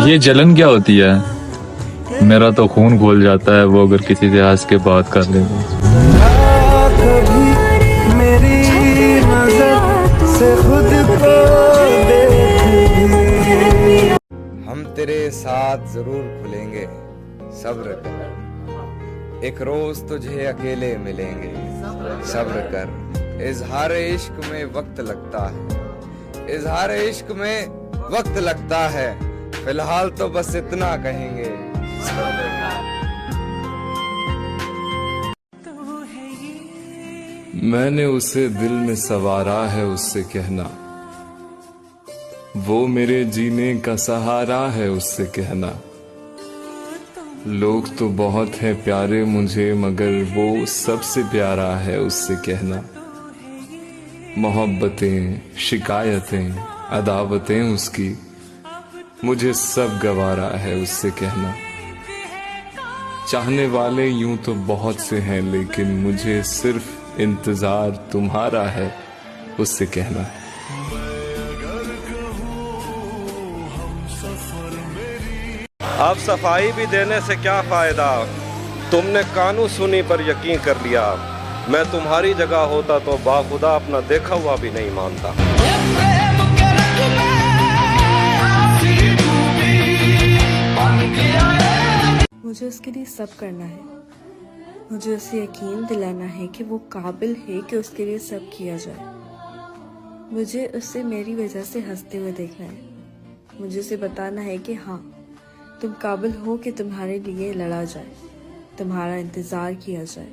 ये जलन क्या होती है? मेरा तो खून खोल जाता है वो अगर किसी से हंस के बात कर ले। मेरी नजर से खुद को देख। हम तेरे साथ जरूर खुलेंगे, सब्र कर, एक रोज तुझे अकेले मिलेंगे, सब्र कर। इजहार इश्क में वक्त लगता है, इजहार इश्क में वक्त लगता है, फिलहाल तो बस इतना कहेंगे। मैंने उसे दिल में सवारा है, उससे कहना वो मेरे जीने का सहारा है, उससे कहना लोग तो बहुत हैं प्यारे मुझे मगर वो सबसे प्यारा है, उससे कहना मोहब्बतें शिकायतें अदावतें उसकी मुझे सब गवारा है, उससे कहना चाहने वाले यूं तो बहुत से हैं लेकिन मुझे सिर्फ इंतजार तुम्हारा है, उससे कहना अब सफाई भी देने से क्या फायदा, तुमने कानून सुनी पर यकीन कर लिया। मैं तुम्हारी जगह होता तो बाखुदा अपना देखा हुआ भी नहीं मानता। मुझे उसके लिए सब करना है, मुझे उसे यकीन दिलाना है कि वो काबिल है कि उसके लिए सब किया जाए। मुझे उसे मेरी वजह से हंसते हुए देखना है, मुझे उसे बताना है कि हाँ तुम काबिल हो कि तुम्हारे लिए लड़ा जाए, तुम्हारा इंतज़ार किया जाए।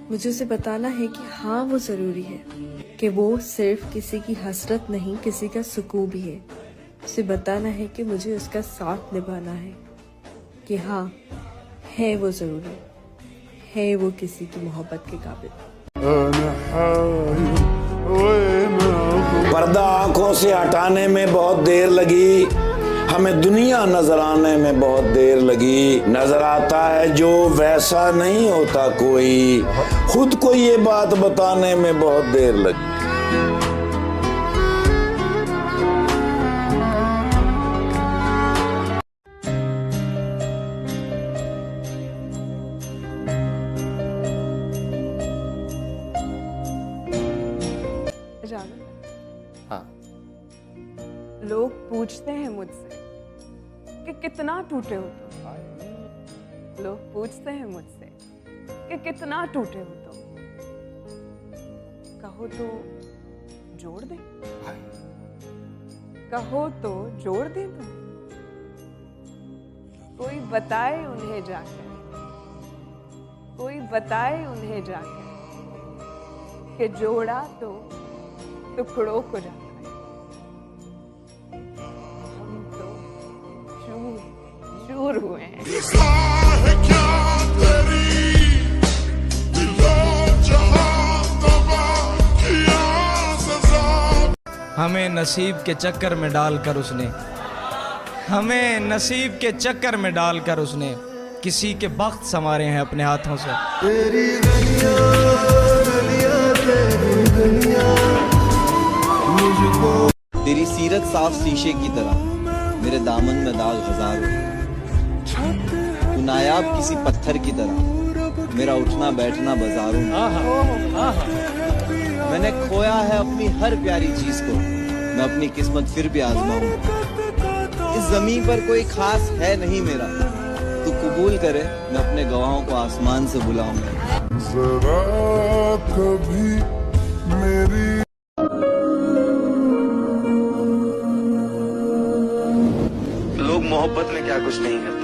मुझे उसे बताना है कि हाँ वो ज़रूरी है, कि वो सिर्फ किसी की हसरत नहीं किसी का सुकून भी है। उसे बताना है कि मुझे उसका साथ निभाना है, कि हाँ है वो ज़रूरी, है वो किसी की मोहब्बत के काबिल। पर्दा आंखों से हटाने में बहुत देर लगी, हमें दुनिया नजर आने में बहुत देर लगी। नजर आता है जो वैसा नहीं होता कोई, खुद को ये बात बताने में बहुत देर लगी। हाँ। लोग पूछते हैं मुझसे कि कितना टूटे हो तुम। लोग पूछते हैं मुझसे कि कितना टूटे हो तुम। कहो तो जोड़ दे, कहो तो जोड़ दे तुम। कोई बताए उन्हें जाकर, कोई बताए उन्हें जाकर कि जोड़ा तो टुकड़ों को जाता है। हम तो चूर चूर हुए हैं। हमें नसीब के चक्कर में डालकर उसने, हमें नसीब के चक्कर में डालकर उसने किसी के बख्त संवारे हैं अपने हाथों से। तेरी दुनिया, दुनिया, तेरी दुनिया मुझको। तेरी सीरत साफ शीशे की तरह, मेरे दामन में दाग हजारों। तू नायाब किसी पत्थर की तरह, मेरा उठना बैठना बाजारों में। मैंने खोया है अपनी हर प्यारी चीज को, मैं अपनी किस्मत फिर भी आजमाऊंगा। इस जमीन पर कोई खास है नहीं मेरा, तू कबूल करे मैं अपने गवाहों को आसमान से बुलाऊंगा। जरा कभी मेरी लोग मोहब्बत में क्या कुछ नहीं करते,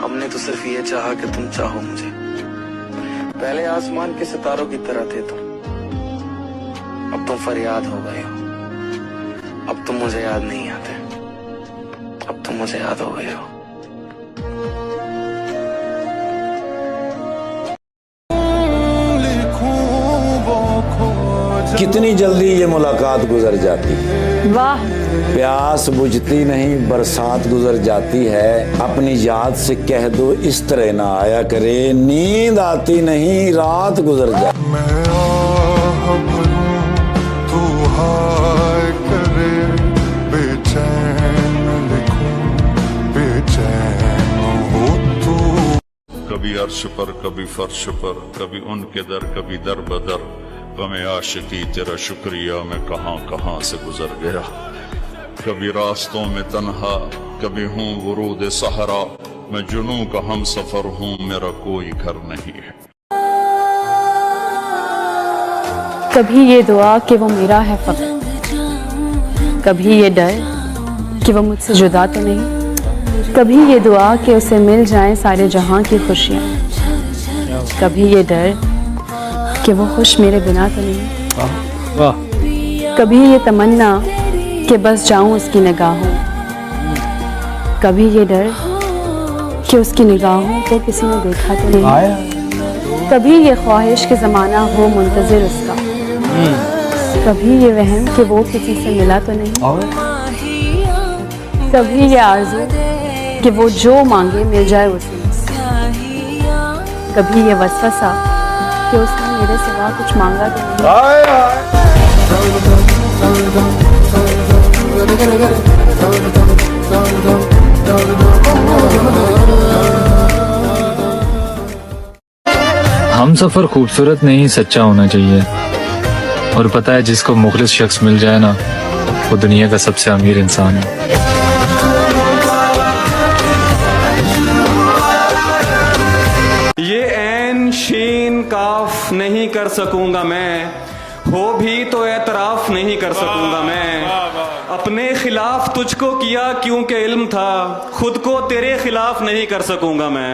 हमने तो सिर्फ ये चाहा कि तुम चाहो मुझे। पहले आसमान के सितारों की तरह थे तुम, अब तुम फरियाद हो गए हो। अब तुम मुझे याद नहीं आते, अब तुम मुझे याद हो गए हो। कितनी जल्दी ये मुलाकात गुजर जाती है, वाह। प्यास बुझती नहीं बरसात गुजर जाती है। अपनी याद से कह दो इस तरह ना आया करे, नींद आती नहीं रात गुजर जाती। मैं आह भरूं, तू हाय करे, बेचैन कभी अर्श पर कभी फर्श पर, कभी उनके दर कभी दर बदर। गमे आशिकी तेरा शुक्रिया मैं कहां कहां से गुजर गया। कभी रास्तों में तन्हा, कभी हूँ वरूद सहरा। मैं जुनूं का हम सफर हूँ, मेरा कोई घर नहीं है। कभी ये दुआ कि वो मेरा है फकत, कभी ये डर कि वो मुझसे जुदा तो नहीं, कभी ये दुआ कि उसे मिल जाएं सारे जहां की खुशियाँ, कभी ये डर कि वो खुश मेरे बिना तो नहीं, कभी ये तमन्ना कि बस जाऊं उसकी निगाहों, कभी ये डर कि उसकी निगाहों को किसी ने देखा तो नहीं, कभी ये ख्वाहिश कि ज़माना हो मुंतज़िर उसका, कभी ये वहम कि वो किसी से मिला तो नहीं, कभी ये आरज़ू कि वो जो मांगे मिल जाए उसे, कभी ये वसवसा कि उसने मेरे सिवा कुछ मांगा तो हम सफर खूबसूरत नहीं सच्चा होना चाहिए। और पता है जिसको मुखलिस शख्स मिल जाए ना, वो दुनिया का सबसे अमीर इंसान है। ये ऐन शीन काफ नहीं कर सकूंगा मैं, हो भी तो एतराफ नहीं कर सकूंगा मैं। अपने खिलाफ तुझको किया क्योंकि इल्म था, खुद को तेरे खिलाफ नहीं कर सकूंगा मैं।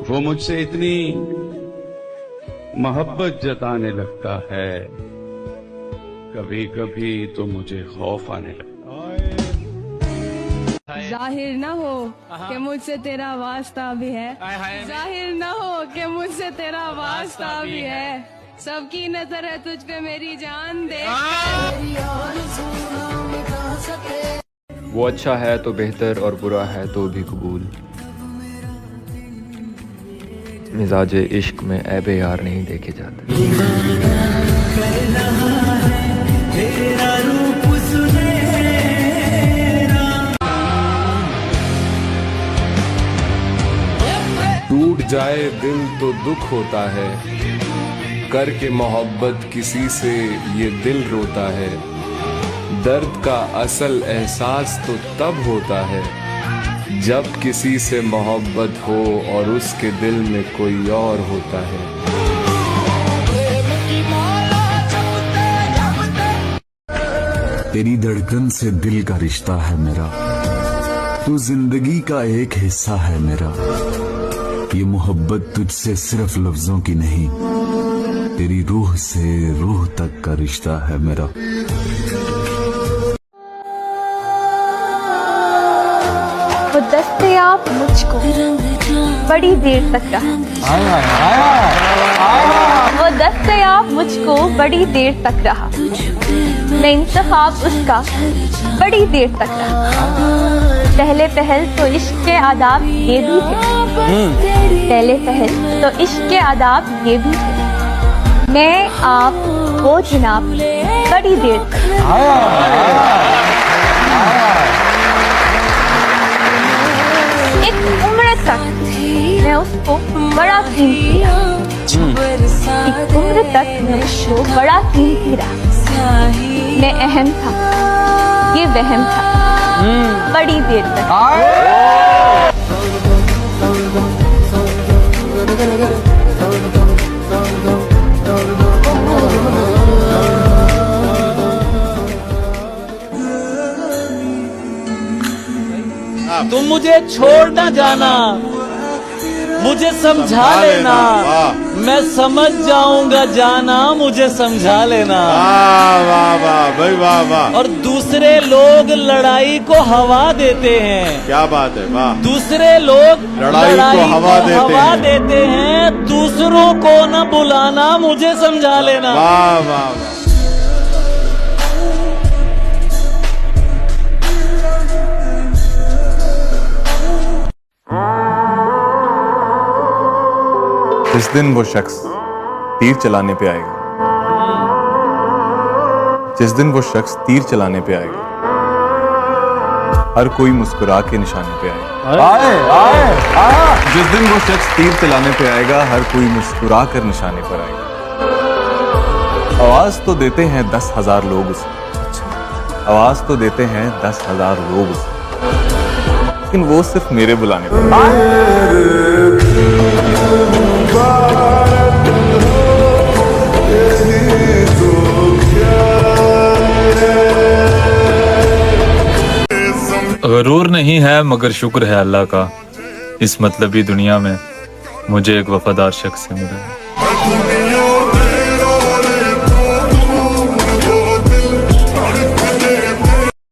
वो मुझसे इतनी मोहब्बत जताने लगता है, कभी कभी तो मुझे खौफ आने लगता है। जाहिर न हो कि मुझसे तेरा वास्ता भी है, जाहिर न हो कि मुझसे तेरा वास्ता भी है। सबकी नजर है तुझ पे मेरी जान दे। वो अच्छा है तो बेहतर और बुरा है तो भी कबूल। मिजाजे इश्क में ऐबे यार नहीं देखे जाते। टूट जाए दिल तो दुख होता है, करके मोहब्बत किसी से ये दिल रोता है। दर्द का असल एहसास तो तब होता है जब किसी से मोहब्बत हो और उसके दिल में कोई और होता है। तेरी धड़कन से दिल का रिश्ता है मेरा, तू जिंदगी का एक हिस्सा है मेरा। ये मोहब्बत तुझसे सिर्फ लफ्जों की नहीं, तेरी रूह से रूह तक का रिश्ता है मेरा। वो दस्तयाब मुझको बड़ी देर तक रहा, वो दस्तयाब मुझको बड़ी देर तक रहा। मैं इंतखाब उसका बड़ी देर तक रहा। पहले पहल तो इश्क के आदाब ये भी थे, पहले पहल तो इश्क के आदाब ये भी थे। मैं आप वो जनाब बड़ी देर तक, एक उम्र तक मैं उसको बड़ा कीमती रहा, एक उम्र तक मैं उसको बड़ा कीमती रहा। मैं अहम था, ये वहम था, बड़ी देर तक। तुम मुझे छोड़ ना जाना, मुझे समझा लेना, मैं समझ जाऊंगा जाना, मुझे समझा लेना। वाह वाह भाई वाह वाह। और दूसरे लोग लड़ाई को हवा देते हैं, क्या बात है, वाह। दूसरे लोग लड़ाई को हवा देते हैं, दूसरों को न बुलाना, मुझे समझा लेना। वाह वाह वाह। जिस दिन वो शख्स तीर चलाने पे आएगा, जिस दिन वो शख्स तीर चलाने पे आएगा, हर कोई मुस्कुरा के निशाने पे आएगा। जिस दिन वो शख्स तीर चलाने पे आएगा, हर कोई मुस्कुरा कर निशाने पर आएगा। आवाज तो देते हैं 10,000 लोग उसे, आवाज तो देते हैं 10,000 लोग उसे, लेकिन वो सिर्फ मेरे बुलाने पर गरूर नहीं है मगर शुक्र है अल्लाह का, इस मतलबी दुनिया में मुझे एक वफादार शख्स से मिला है।